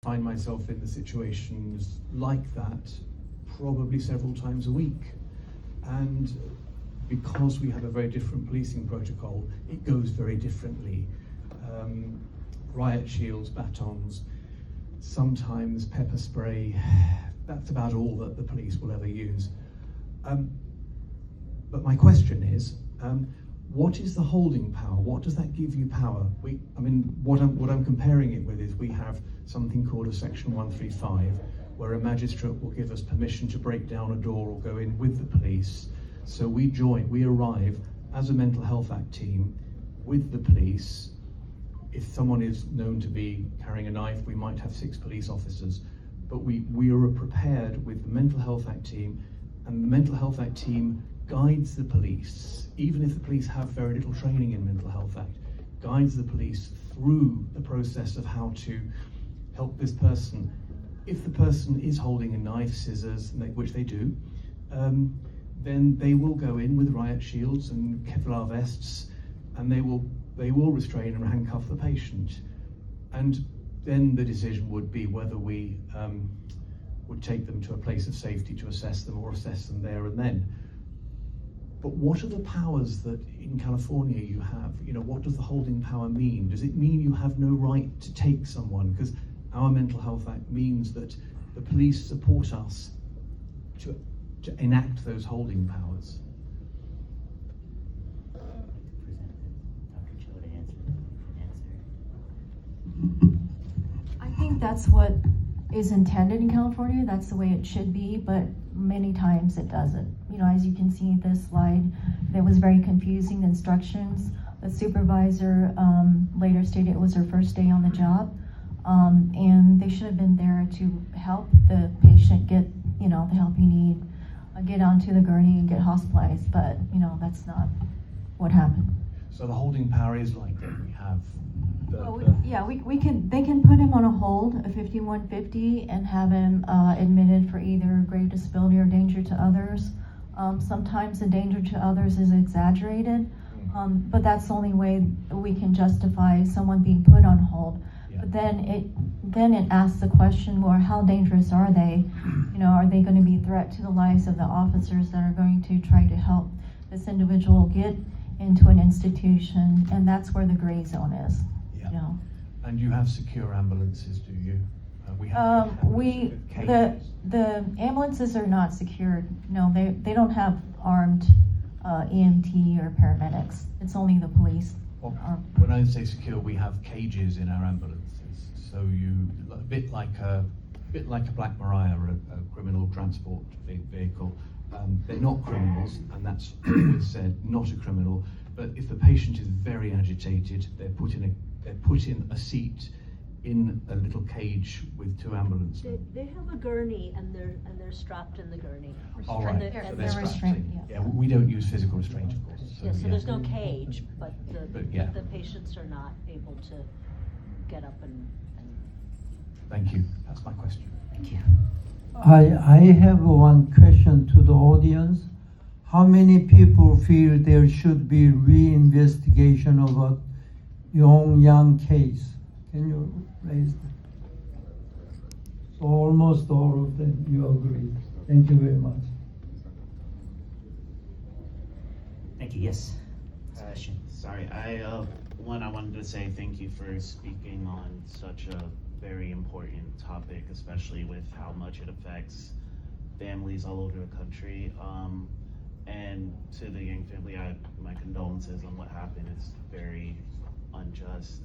find myself in the situations like that probably several times a week. And because we have a very different policing protocol, it goes very differently. Riot shields, batons, sometimes pepper spray, that's about all that the police will ever use. But my question is, what is the holding power? What does that give you power? What I'm comparing it with is we have something called a Section 135, where a magistrate will give us permission to break down a door or go in with the police. So we arrive as a Mental Health Act team with the police. If someone is known to be carrying a knife, we might have 6 police officers, but we are prepared with the Mental Health Act team, and the Mental Health Act team guides the police, even if the police have very little training in Mental Health Act, guides the police through the process of how to help this person. If the person is holding a knife, scissors, which they do, then they will go in with riot shields and Kevlar vests, and they will restrain and handcuff the patient. And then the decision would be whether we would take them to a place of safety to assess them or assess them there and then. But what are the powers that in California you have? What does the holding power mean? Does it mean you have no right to take someone? Because our Mental Health Act means that the police support us to enact those holding powers. Dr. Cho to answer. I think that's what is intended in California. That's the way it should be, but many times it doesn't. As you can see in this slide, there was very confusing instructions. The supervisor later stated it was her first day on the job, and they should have been there to help the patient get, the help you need, get onto the gurney and get hospitalized, but, that's not what happened. So the holding power is like that. We have they can put him on a hold, a 5150, and have him admitted for either grave disability or danger to others. Sometimes the danger to others is exaggerated, but that's the only way we can justify someone being put on hold. Yeah. But then it asks the question, well, how dangerous are they? Are they going to be a threat to the lives of the officers that are going to try to help this individual get into an institution? And that's where the gray zone is. Yeah. And you have secure ambulances, do you? The ambulances are not secured. No, they don't have armed EMT or paramedics. It's only the police. Well, when I say secure, we have cages in our ambulances. So a bit like a Black Maria or a criminal transport vehicle. They're not criminals, and that's always said, not a criminal. But if the patient is very agitated, they're put in a seat in a little cage with 2 ambulances. They have a gurney, and they're strapped in the gurney. All right. They're strapped restrained, in. yeah. Yeah, we don't use physical restraint, of course. So there's no cage, but yeah. the patients are not able to get up and. Thank you. That's my question. Thank you. I have one question to the audience. How many people feel there should be re-investigation of a Yong case? Can you raise that? So almost all of them, you agree. Thank you very much. Thank you. Yes. Question. Sorry, I wanted to say thank you for speaking on such a very important topic, especially with how much it affects families all over the country. And to the Yang family, my condolences on what happened. It's very unjust.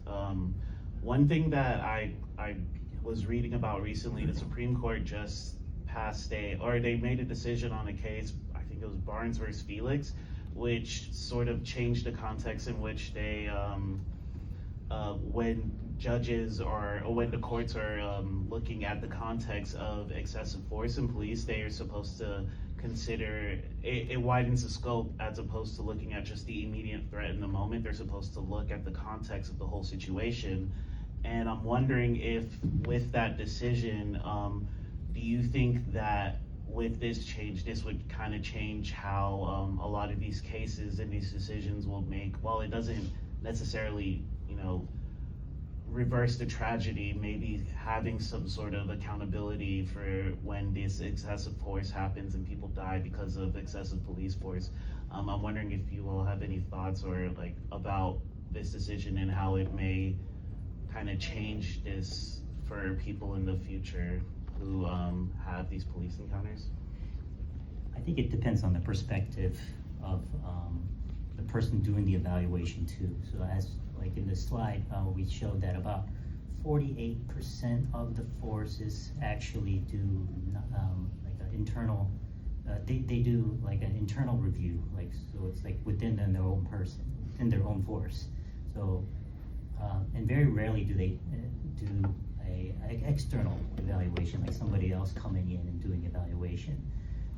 One thing that I was reading about recently, the Supreme Court just they made a decision on a case, I think it was Barnes versus Felix, which sort of changed the context in which they, when judges or when the courts are looking at the context of excessive force in police, they are supposed to consider, it widens the scope as opposed to looking at just the immediate threat in the moment. They're supposed to look at the context of the whole situation. And I'm wondering if with that decision, do you think that with this change, this would kind of change how a lot of these cases and these decisions will make, while it doesn't necessarily, reverse the tragedy, maybe having some sort of accountability for when this excessive force happens and people die because of excessive police force. I'm wondering if you all have any thoughts or like about this decision and how it may kind of change this for people in the future who have these police encounters. I think it depends on the perspective of the person doing the evaluation too. So as like in the slide, we showed that about 48% of the forces actually do like an internal, they do like an internal review, like so it's like within their own person, within their own force. So and very rarely do they do a external evaluation, like somebody else coming in and doing evaluation.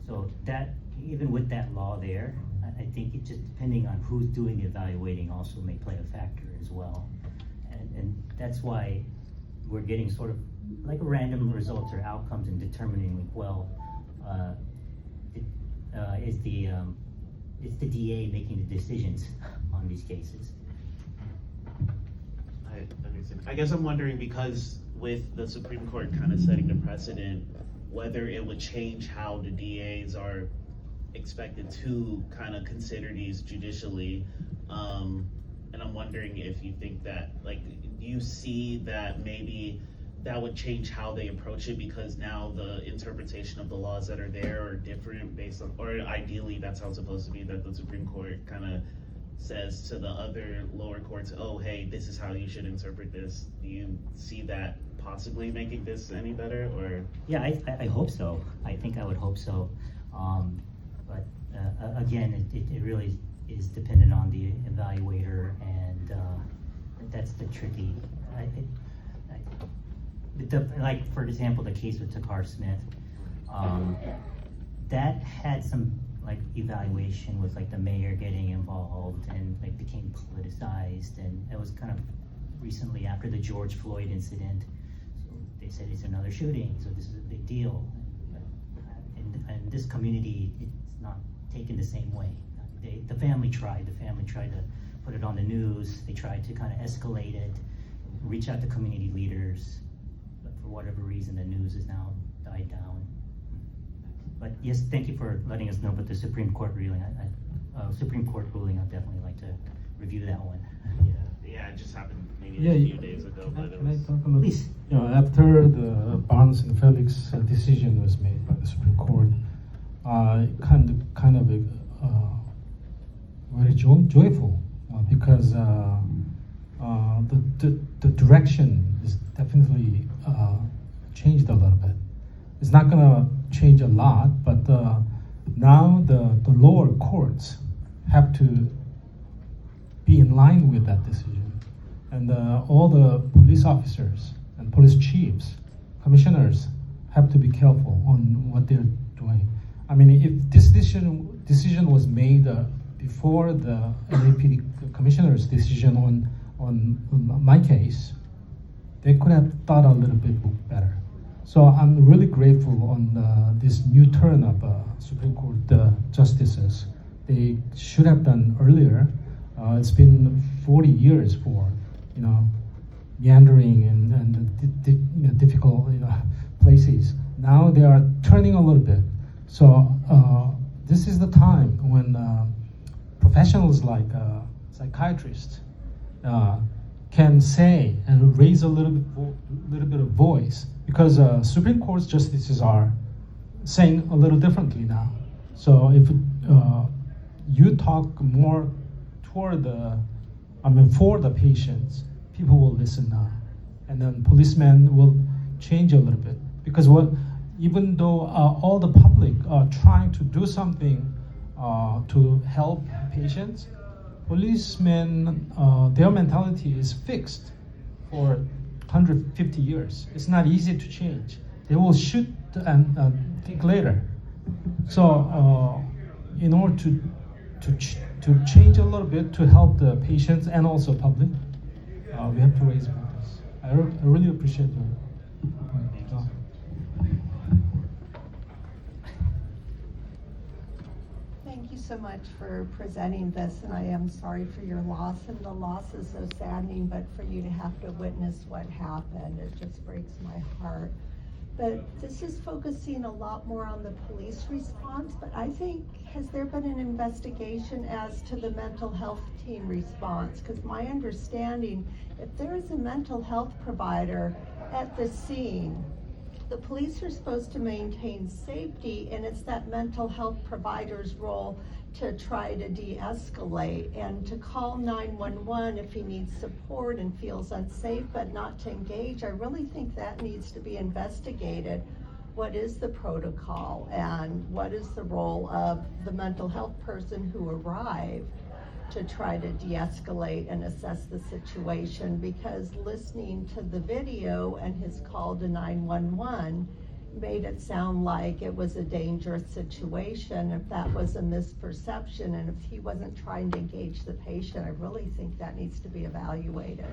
So that, even with that law there, I think it just depending on who's doing the evaluating also may play a factor as well. And that's why we're getting sort of like a random results or outcomes and determining like, well, is the DA making the decisions on these cases? I understand. I guess I'm wondering, because with the Supreme Court kind of setting the precedent, whether it would change how the DAs are expected to kind of consider these judicially. And I'm wondering if you think that, like, do you see that maybe that would change how they approach it, because now the interpretation of the laws that are there are different based on, or ideally that's how it's supposed to be, that the Supreme Court kind of says to the other lower courts, oh, hey, this is how you should interpret this. Do you see that possibly making this any better, or? Yeah, I hope so. I think I would hope so. But again, it really is dependent on the evaluator, and that's the tricky. Like for example, the case with Takar Smith, that had some like evaluation with like the mayor getting involved and like became politicized, and it was kind of recently after the George Floyd incident. So they said it's another shooting, so this is a big deal. And this community, it's not taken the same way. The family tried to put it on the news. They tried to kind of escalate it, reach out to community leaders, but for whatever reason, the news has now died down. But yes, thank you for letting us know about the Supreme Court ruling. Supreme Court ruling, I'd definitely like to review that one. Yeah, it just happened maybe Yeah, a few days ago, but it Can I was. talk a little? Please. You know, after the Barnes and Felix decision was made by the Supreme Court, kind of very joyful because the direction is definitely changed a little bit. It's not gonna change a lot, but now the lower courts have to be in line with that decision, and all the police officers and police chiefs, commissioners have to be careful on what they're doing. I mean, if this decision was made before the LAPD commissioner's decision on my case, they could have thought a little bit better. So I'm really grateful on this new turn of Supreme Court justices. They should have done earlier. It's been 40 years for, meandering and difficult, places. Now they are turning a little bit. So this is the time when professionals like psychiatrists can say and raise a little bit of voice, because Supreme Court justices are saying a little differently now. So if you talk more for the patients, people will listen now, and then policemen will change a little bit, because even though all the public are trying to do something to help patients, policemen, their mentality is fixed for 150 years. It's not easy to change. They will shoot and think later. So in order to change a little bit to help the patients and also public, we have to raise voices. I really appreciate your point. Thank you so so much for presenting this, and I am sorry for your loss, and the loss is so saddening, but for you to have to witness what happened, it just breaks my heart. But this is focusing a lot more on the police response, but I think, has there been an investigation as to the mental health team response? Because my understanding, if there is a mental health provider at the scene, the police are supposed to maintain safety, and it's that mental health provider's role to try to de-escalate and to call 911 if he needs support and feels unsafe, but not to engage. I really think that needs to be investigated. What is the protocol, and what is the role of the mental health person who arrived to try to de-escalate and assess the situation? Because listening to the video and his call to 911 made it sound like it was a dangerous situation. If that was a misperception, and if he wasn't trying to engage the patient, I really think that needs to be evaluated.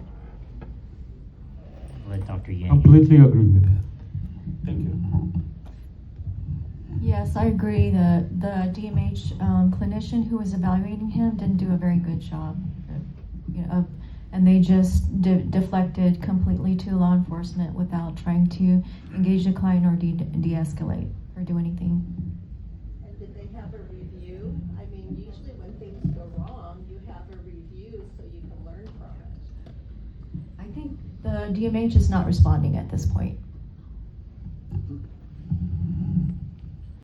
I'll let Dr. Yang. Completely agree with that. Thank you. Yes, I agree. The DMH clinician who was evaluating him didn't do a very good job. And they just deflected completely to law enforcement without trying to engage the client or de-escalate or do anything. And did they have a review? I mean, usually when things go wrong, you have a review so you can learn from it. I think the DMH is not responding at this point.